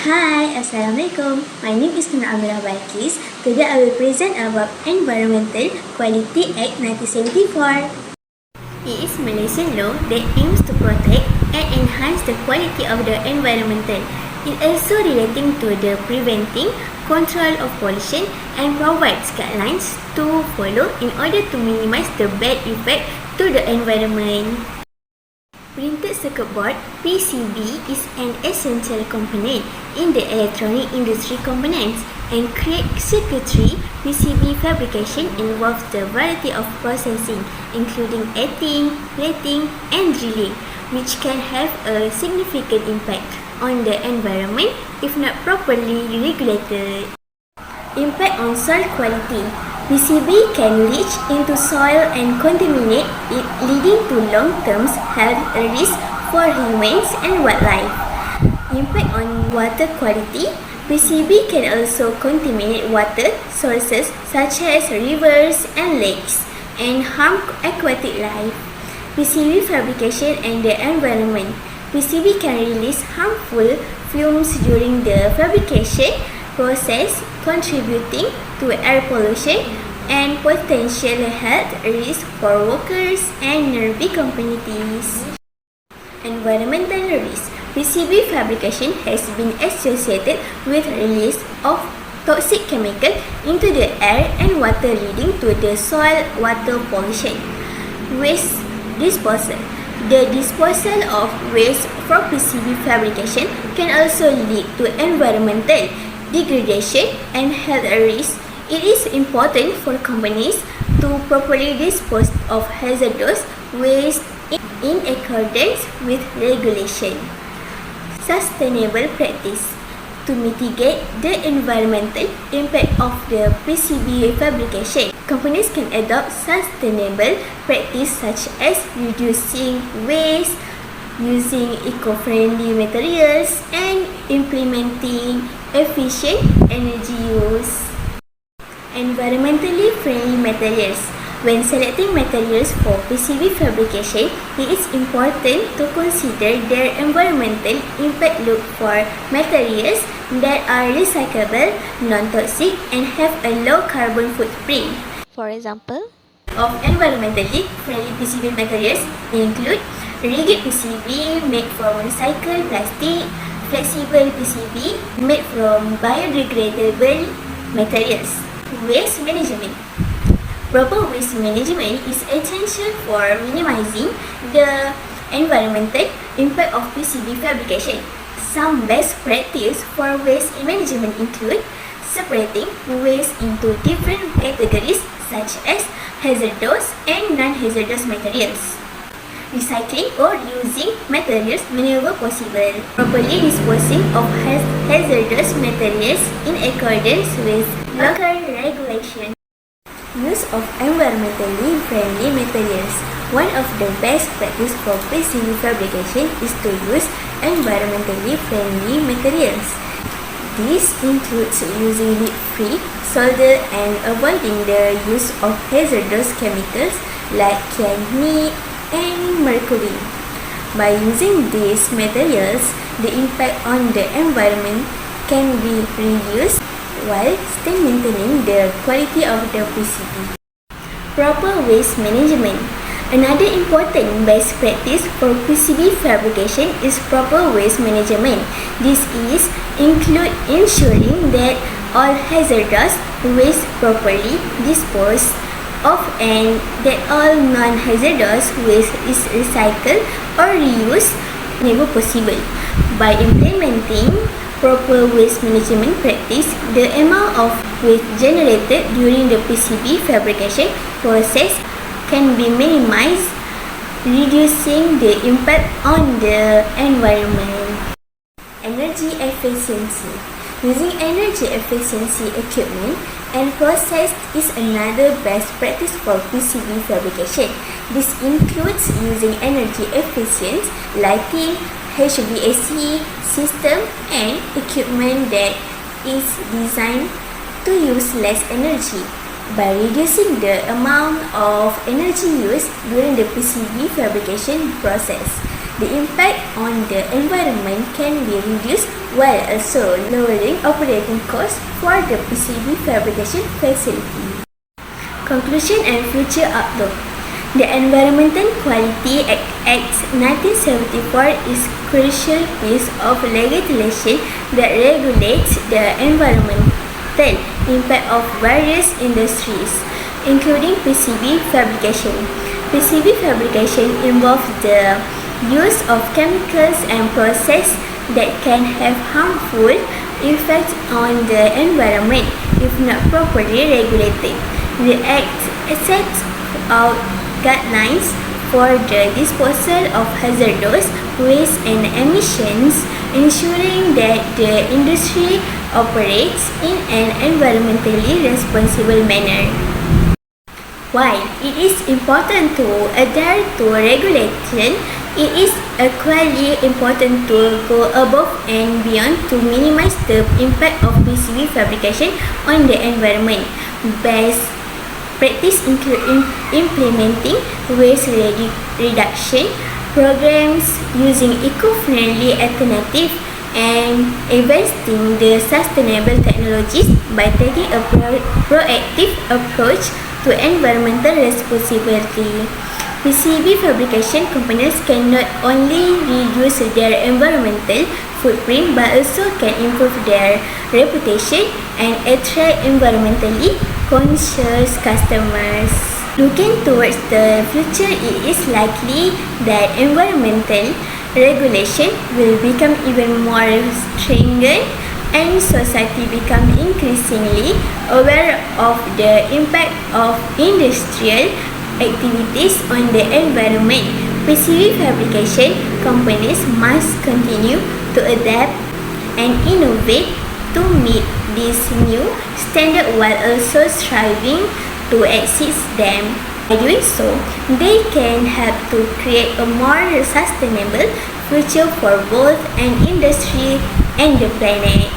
Hi, Assalamualaikum. My name is Nur Amira Balkis. Today I will present about Environmental Quality Act 1974. It is Malaysian law that aims to protect and enhance the quality of the environment. It also relating to the preventing, control of pollution and provides guidelines to follow in order to minimize the bad effect to the environment. Printed circuit board (PCB) is an essential component in the electronic industry components, and create circuitry PCB fabrication involves the variety of processing, including etching, plating, and drilling, which can have a significant impact on the environment if not properly regulated. Impact on soil quality. PCB can leach into soil and contaminate it, leading to long-term health risks for humans and wildlife. Impact on water quality. PCB can also contaminate water sources such as rivers and lakes and harm aquatic life. PCB fabrication and the environment. PCB can release harmful fumes during the fabrication process, contributing to air pollution and potential health risks for workers and nearby communities. Environmental risks. PCB fabrication has been associated with release of toxic chemical into the air and water, leading to the soil water pollution. Waste disposal. The disposal of waste from PCB fabrication can also lead to environmental degradation and health risks. It is important for companies to properly dispose of hazardous waste in accordance with regulation. Sustainable practice. To mitigate the environmental impact of the PCB fabrication, companies can adopt sustainable practice such as reducing waste, using eco-friendly materials, and implementing efficient energy use. Environmentally friendly materials. When selecting materials for PCB fabrication, it is important to consider their environmental impact. Look for materials that are recyclable, non-toxic, and have a low carbon footprint. For example, of environmentally friendly PCB materials include rigid PCB made from recycled plastic, flexible PCB made from biodegradable materials. Waste management. Proper waste management is essential for minimizing the environmental impact of PCB fabrication. Some best practice for waste management include separating waste into different categories such as hazardous and non-hazardous materials. Recycling or using materials whenever possible. Properly disposing of hazardous materials in accordance with local regulation. Use of environmentally friendly materials. One of the best practices for PCB fabrication is to use environmentally friendly materials. This includes using lead-free solder and avoiding the use of hazardous chemicals like cyanide and mercury. By using these materials, the impact on the environment can be reduced while still maintaining the quality of the PCB. Proper waste management. Another important best practice for PCB fabrication is proper waste management. This is include ensuring that all hazardous waste properly disposed of and that all non-hazardous waste is recycled or reused whenever possible. By implementing proper waste management practice, the amount of waste generated during the PCB fabrication process can be minimized, reducing the impact on the environment. Energy efficiency. Using energy efficiency equipment and process is another best practice for PCB fabrication. This includes using energy efficient lighting, HVAC system, and equipment that is designed to use less energy. By reducing the amount of energy used during the PCB fabrication process, the impact on the environment can be reduced while also lowering operating costs for the PCB fabrication facility. Conclusion and future outlook. The Environmental Quality Act 1974 is a crucial piece of legislation that regulates the environmental impact of various industries, including PCB fabrication. PCB fabrication involves the use of chemicals and processes that can have harmful effects on the environment if not properly regulated. The Act sets out guidelines for the disposal of hazardous waste and emissions, ensuring that the industry operates in an environmentally responsible manner. While it is important to adhere to regulation, it is equally important to go above and beyond to minimize the impact of PCB fabrication on the environment. Best practice include implementing waste reduction programs, using eco-friendly alternatives, and investing in sustainable technologies by taking a proactive approach to environmental responsibility. PCB fabrication companies can not only reduce their environmental footprint but also can improve their reputation and attract environmentally conscious customers. Looking towards the future, it is likely that environmental regulation will become even more stringent and society become increasingly aware of the impact of industrial activities on the environment. PCB fabrication companies must continue to adapt and innovate to meet this new standard while also striving to exceed them. By doing so, they can help to create a more sustainable future for both an industry and the planet.